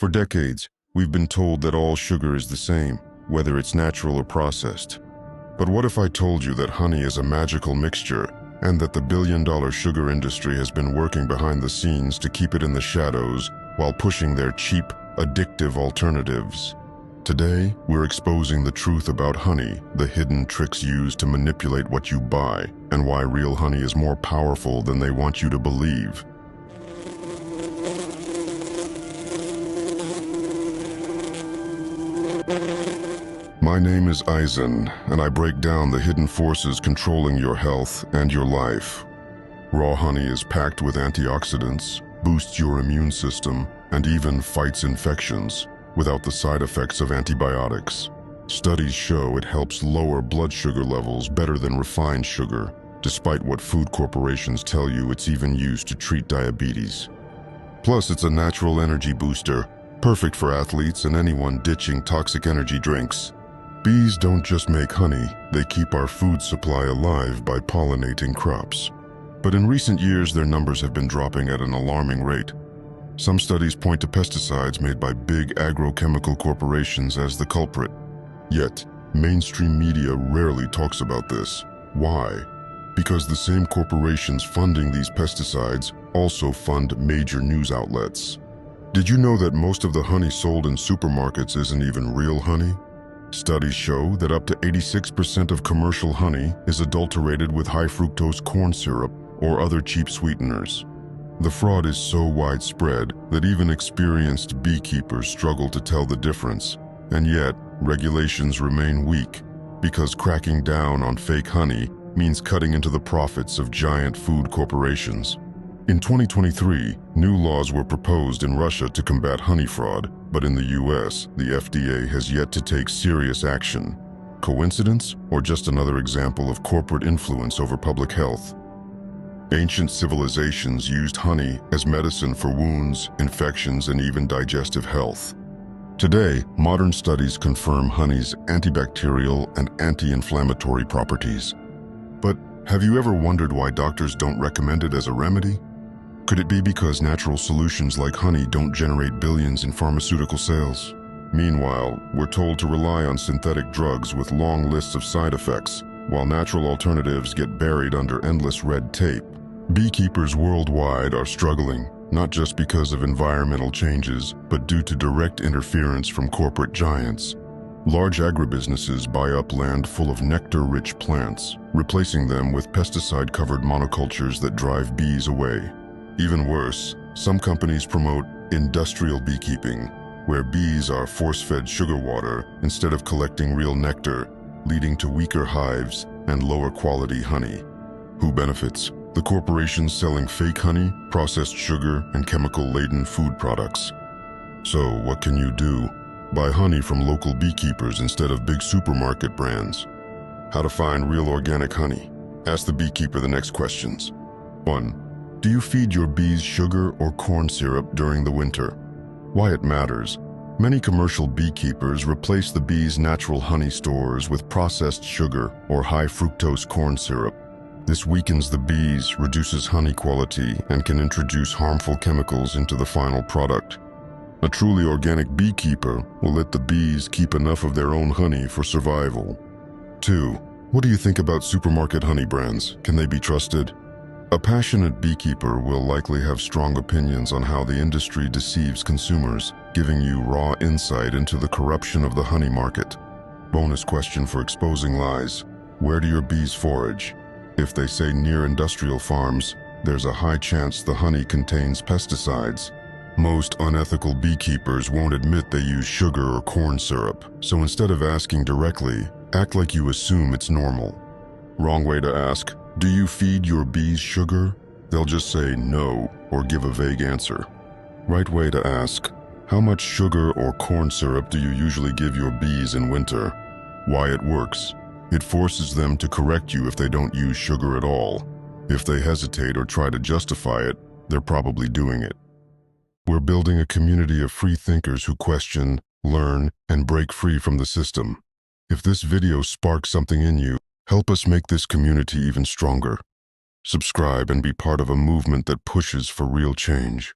For decades, we've been told that all sugar is the same, whether it's natural or processed. But what if I told you that honey is a magical mixture and that the billion-dollar sugar industry has been working behind the scenes to keep it in the shadows while pushing their cheap, addictive alternatives? Today, we're exposing the truth about honey, the hidden tricks used to manipulate what you buy, and why real honey is more powerful than they want you to believe. My name is Eisen, and I break down the hidden forces controlling your health and your life. Raw honey is packed with antioxidants, boosts your immune system, and even fights infections, without the side effects of antibiotics. Studies show it helps lower blood sugar levels better than refined sugar, despite what food corporations tell you it's even used to treat diabetes. Plus, it's a natural energy booster, perfect for athletes and anyone ditching toxic energy drinks. Bees don't just make honey, they keep our food supply alive by pollinating crops. But in recent years, their numbers have been dropping at an alarming rate. Some studies point to pesticides made by big agrochemical corporations as the culprit. Yet, mainstream media rarely talks about this. Why? Because the same corporations funding these pesticides also fund major news outlets. Did you know that most of the honey sold in supermarkets isn't even real honey? Studies show that up to 86% of commercial honey is adulterated with high fructose corn syrup or other cheap sweeteners. The fraud is so widespread that even experienced beekeepers struggle to tell the difference, and yet regulations remain weak because cracking down on fake honey means cutting into the profits of giant food corporations. In 2023, new laws were proposed in Russia to combat honey fraud, but in the US, the FDA has yet to take serious action. Coincidence, or just another example of corporate influence over public health? Ancient civilizations used honey as medicine for wounds, infections, and even digestive health. Today, modern studies confirm honey's antibacterial and anti-inflammatory properties. But have you ever wondered why doctors don't recommend it as a remedy? Could it be because natural solutions like honey don't generate billions in pharmaceutical sales? Meanwhile, we're told to rely on synthetic drugs with long lists of side effects, while natural alternatives get buried under endless red tape. Beekeepers worldwide are struggling, not just because of environmental changes, but due to direct interference from corporate giants. Large agribusinesses buy up land full of nectar-rich plants, replacing them with pesticide-covered monocultures that drive bees away. Even worse, some companies promote industrial beekeeping, where bees are force-fed sugar water instead of collecting real nectar, leading to weaker hives and lower quality honey. Who benefits? The corporations selling fake honey, processed sugar, and chemical-laden food products. So what can you do? Buy honey from local beekeepers instead of big supermarket brands. How to find real organic honey? Ask the beekeeper the next questions. 1. Do you feed your bees sugar or corn syrup during the winter? Why it matters. Many commercial beekeepers replace the bees' natural honey stores with processed sugar or high fructose corn syrup. This weakens the bees, reduces honey quality, and can introduce harmful chemicals into the final product. A truly organic beekeeper will let the bees keep enough of their own honey for survival. 2. What do you think about supermarket honey brands? Can they be trusted? A passionate beekeeper will likely have strong opinions on how the industry deceives consumers, giving you raw insight into the corruption of the honey market. Bonus question for exposing lies. Where do your bees forage? If they say near industrial farms, there's a high chance the honey contains pesticides. Most unethical beekeepers won't admit they use sugar or corn syrup, so instead of asking directly, act like you assume it's normal. Wrong way to ask, do you feed your bees sugar? They'll just say no or give a vague answer. Right way to ask, how much sugar or corn syrup do you usually give your bees in winter? Why it works. It forces them to correct you if they don't use sugar at all. If they hesitate or try to justify it, they're probably doing it. We're building a community of free thinkers who question, learn, and break free from the system. If this video sparks something in you, help us make this community even stronger. Subscribe and be part of a movement that pushes for real change.